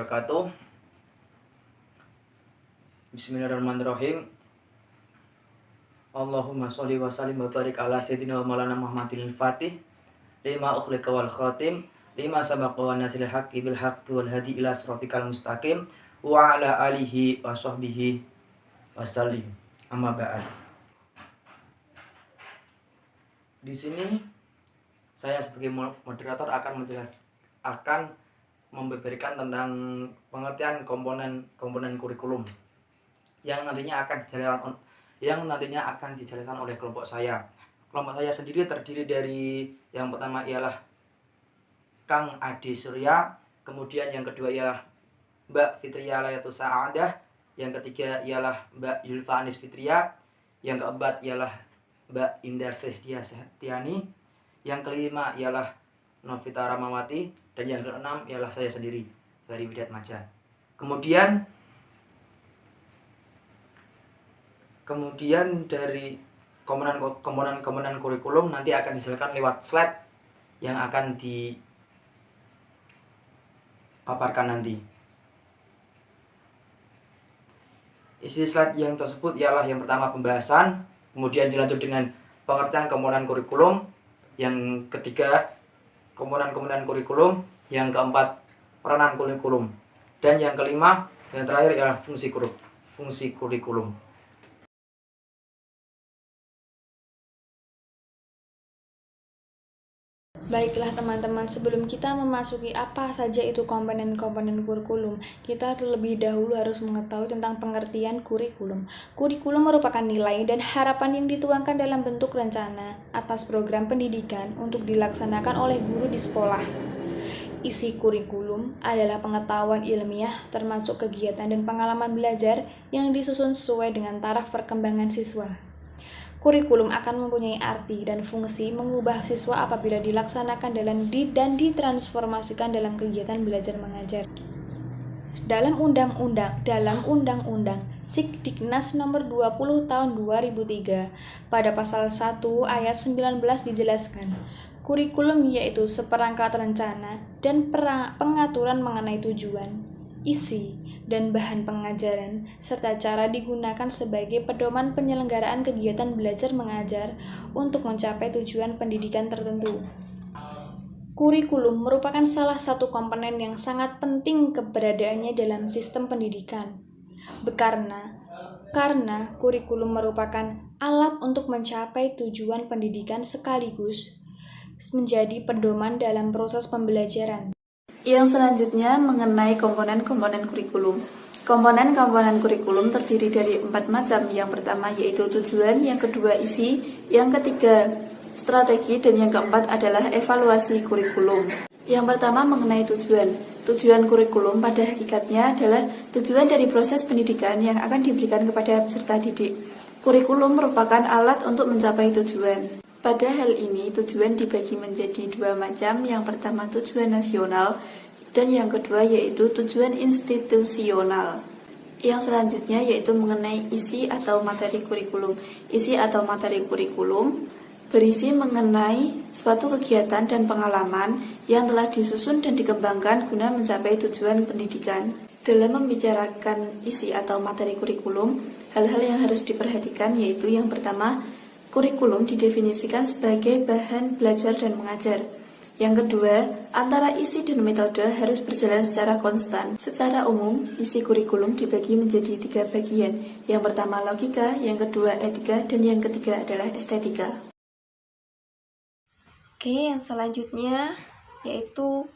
wabarakatuh. Bismillahirrahmanirrahim. Allahumma sholli wa sallim wa barik ala sayyidina wa maulana Muhammadil Fatih lima ukhliqa wal khatim lima sabaqa wa nasil haqqi bil haqqi wal hadi ila siratikal mustaqim wa ala alihi wa sahbihi wasallim. Amma ba'd. Di sini saya sebagai moderator akan memberikan tentang pengertian komponen kurikulum yang nantinya akan dijalankan oleh kelompok saya. Kelompok saya sendiri terdiri dari yang pertama ialah Kang Adi Surya, kemudian yang kedua ialah Mbak Fitria Layatus Sa'adah, yang ketiga ialah Mbak Yulfa Anis Fitria, yang keempat ialah Mbak Indar Sehdia Setiani, yang kelima ialah Novita Ramawati, dan yang keenam ialah saya sendiri dari Widat Maja. Kemudian dari komponen kurikulum nanti akan dijelaskan lewat slide yang akan dipaparkan nanti. Isi slide yang tersebut ialah yang pertama pembahasan, kemudian dilanjut dengan pengertian komponen kurikulum, yang ketiga komponen kurikulum, yang keempat peranan kurikulum, dan yang kelima yang terakhir ialah fungsi kurikulum. Baiklah teman-teman, sebelum kita memasuki apa saja itu komponen-komponen kurikulum, kita terlebih dahulu harus mengetahui tentang pengertian kurikulum. Kurikulum merupakan nilai dan harapan yang dituangkan dalam bentuk rencana atas program pendidikan untuk dilaksanakan oleh guru di sekolah. Isi kurikulum adalah pengetahuan ilmiah termasuk kegiatan dan pengalaman belajar yang disusun sesuai dengan taraf perkembangan siswa. Kurikulum akan mempunyai arti dan fungsi mengubah siswa apabila dilaksanakan dan ditransformasikan dalam kegiatan belajar mengajar. Dalam Undang-Undang Sikdiknas Nomor 20 Tahun 2003, pada pasal 1 ayat 19 dijelaskan, kurikulum yaitu seperangkat rencana dan pengaturan mengenai tujuan, isi, dan bahan pengajaran, serta cara digunakan sebagai pedoman penyelenggaraan kegiatan belajar mengajar untuk mencapai tujuan pendidikan tertentu. Kurikulum merupakan salah satu komponen yang sangat penting keberadaannya dalam sistem pendidikan. Karena kurikulum merupakan alat untuk mencapai tujuan pendidikan sekaligus menjadi pedoman dalam proses pembelajaran. Yang selanjutnya mengenai komponen-komponen kurikulum. Komponen-komponen kurikulum terdiri dari 4 macam. Yang pertama yaitu tujuan, yang kedua isi, yang ketiga strategi, dan yang keempat adalah evaluasi kurikulum. Yang pertama mengenai tujuan. Tujuan kurikulum pada hakikatnya adalah tujuan dari proses pendidikan yang akan diberikan kepada peserta didik. Kurikulum merupakan alat untuk mencapai tujuan. Pada hal ini, tujuan dibagi menjadi 2 macam. Yang pertama tujuan nasional, dan yang kedua yaitu tujuan institusional. Yang selanjutnya yaitu mengenai isi atau materi kurikulum. Isi atau materi kurikulum berisi mengenai suatu kegiatan dan pengalaman yang telah disusun dan dikembangkan guna mencapai tujuan pendidikan. Dalam membicarakan isi atau materi kurikulum, hal-hal yang harus diperhatikan yaitu yang pertama, kurikulum didefinisikan sebagai bahan belajar dan mengajar. Yang kedua, antara isi dan metode harus berjalan secara konstan. Secara umum, isi kurikulum dibagi menjadi 3 bagian. Yang pertama logika, yang kedua etika, dan yang ketiga adalah estetika. Oke, yang selanjutnya yaitu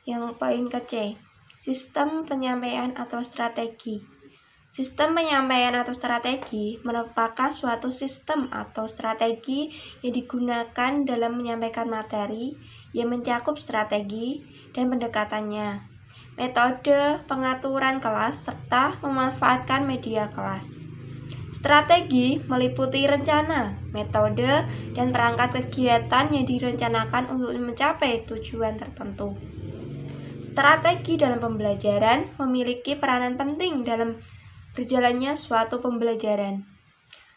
yang poin ke-C, sistem penyampaian atau strategi. Sistem penyampaian atau strategi merupakan suatu sistem atau strategi yang digunakan dalam menyampaikan materi yang mencakup strategi dan pendekatannya, metode pengaturan kelas, serta memanfaatkan media kelas. Strategi meliputi rencana, metode, dan perangkat kegiatan yang direncanakan untuk mencapai tujuan tertentu. Strategi dalam pembelajaran memiliki peranan penting dalam berjalannya suatu pembelajaran.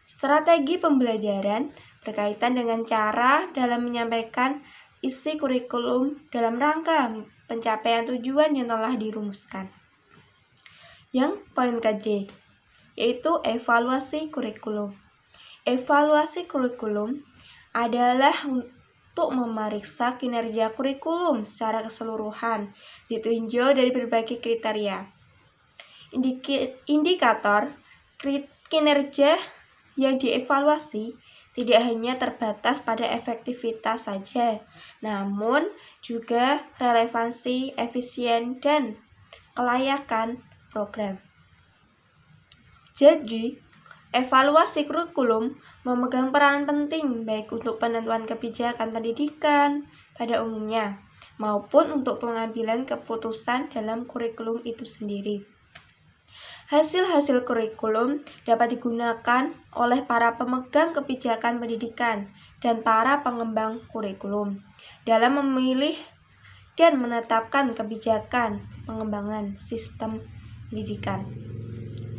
Strategi pembelajaran berkaitan dengan cara dalam menyampaikan isi kurikulum dalam rangka pencapaian tujuan yang telah dirumuskan. yang poin KJ, yaitu evaluasi kurikulum. Evaluasi kurikulum adalah untuk memeriksa kinerja kurikulum secara keseluruhan, ditinjau dari berbagai kriteria. Indikator kinerja yang dievaluasi tidak hanya terbatas pada efektivitas saja, namun juga relevansi, efisien, dan kelayakan program. Jadi, evaluasi kurikulum memegang peranan penting baik untuk penentuan kebijakan pendidikan pada umumnya maupun untuk pengambilan keputusan dalam kurikulum itu sendiri. Hasil-hasil kurikulum dapat digunakan oleh para pemegang kebijakan pendidikan dan para pengembang kurikulum dalam memilih dan menetapkan kebijakan pengembangan sistem pendidikan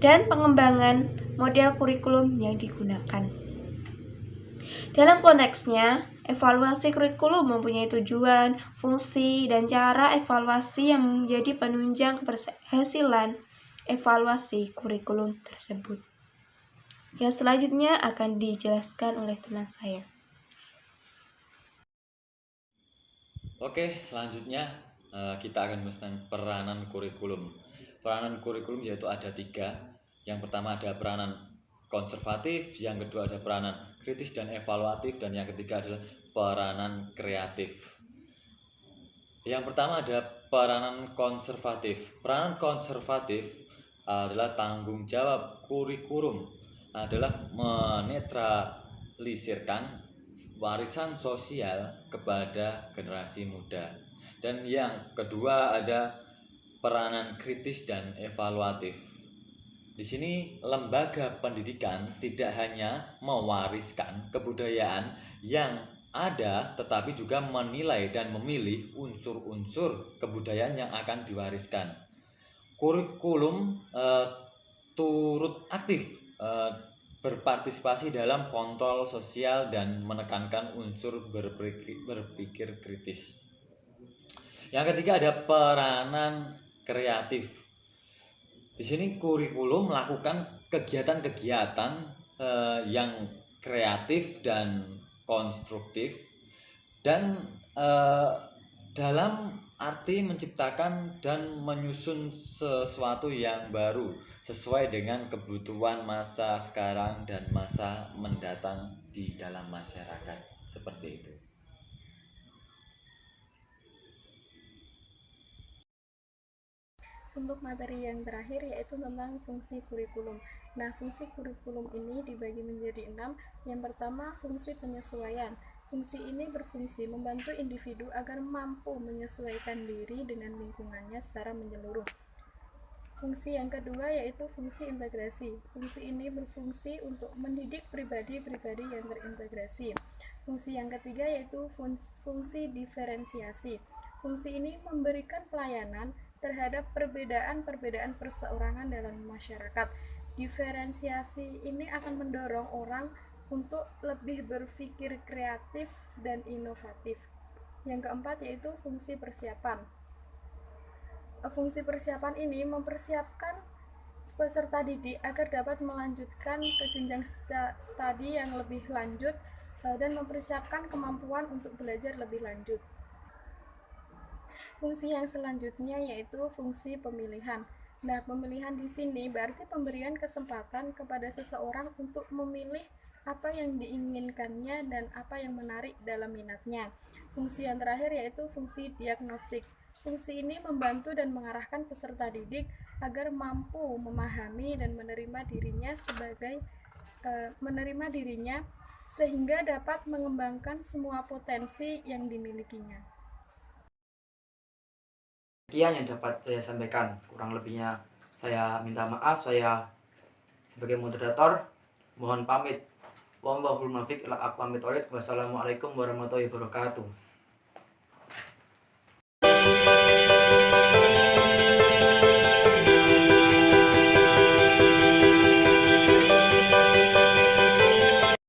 dan pengembangan model kurikulum yang digunakan. Dalam konteksnya, evaluasi kurikulum mempunyai tujuan, fungsi, dan cara evaluasi yang menjadi penunjang keberhasilan evaluasi kurikulum tersebut. Yang selanjutnya akan dijelaskan oleh teman saya. Oke, selanjutnya kita akan membahas tentang peranan kurikulum. Peranan kurikulum yaitu ada 3. Yang pertama ada peranan konservatif, yang kedua ada peranan kritis dan evaluatif, dan yang ketiga adalah peranan kreatif. Yang pertama ada peranan konservatif. Peranan konservatif adalah tanggung jawab kurikulum adalah menetralisirkan warisan sosial kepada generasi muda. Dan yang kedua ada peranan kritis dan evaluatif. Di sini lembaga pendidikan tidak hanya mewariskan kebudayaan yang ada, tetapi juga menilai dan memilih unsur-unsur kebudayaan yang akan diwariskan. Kurikulum turut aktif berpartisipasi dalam kontrol sosial dan menekankan unsur berpikir kritis. Yang ketiga ada peranan kreatif. Di sini kurikulum melakukan kegiatan-kegiatan yang kreatif dan konstruktif, dan dalam arti menciptakan dan menyusun sesuatu yang baru sesuai dengan kebutuhan masa sekarang dan masa mendatang di dalam masyarakat, seperti itu. Untuk materi yang terakhir yaitu tentang fungsi kurikulum. Nah, fungsi kurikulum ini dibagi menjadi 6. Yang pertama, fungsi penyesuaian. Fungsi ini berfungsi membantu individu agar mampu menyesuaikan diri dengan lingkungannya secara menyeluruh. Fungsi yang kedua yaitu fungsi integrasi. Fungsi ini berfungsi untuk mendidik pribadi-pribadi yang terintegrasi. Fungsi yang ketiga yaitu fungsi diferensiasi. Fungsi ini memberikan pelayanan terhadap perbedaan-perbedaan perseorangan dalam masyarakat. Diferensiasi ini akan mendorong orang untuk lebih berpikir kreatif dan inovatif. Yang keempat yaitu fungsi persiapan. Fungsi persiapan ini mempersiapkan peserta didik agar dapat melanjutkan ke jenjang studi yang lebih lanjut dan mempersiapkan kemampuan untuk belajar lebih lanjut. Fungsi yang selanjutnya yaitu fungsi pemilihan. Nah, pemilihan di sini berarti pemberian kesempatan kepada seseorang untuk memilih apa yang diinginkannya dan apa yang menarik dalam minatnya. Fungsi yang terakhir yaitu fungsi diagnostik. Fungsi ini membantu dan mengarahkan peserta didik agar mampu memahami dan menerima dirinya sehingga dapat mengembangkan semua potensi yang dimilikinya. Sekian yang dapat saya sampaikan, kurang lebihnya saya minta maaf. Saya sebagai moderator mohon pamit. Wallahul muwaffiq ila aqwamit thoriq. Wassalamualaikum warahmatullahi wabarakatuh.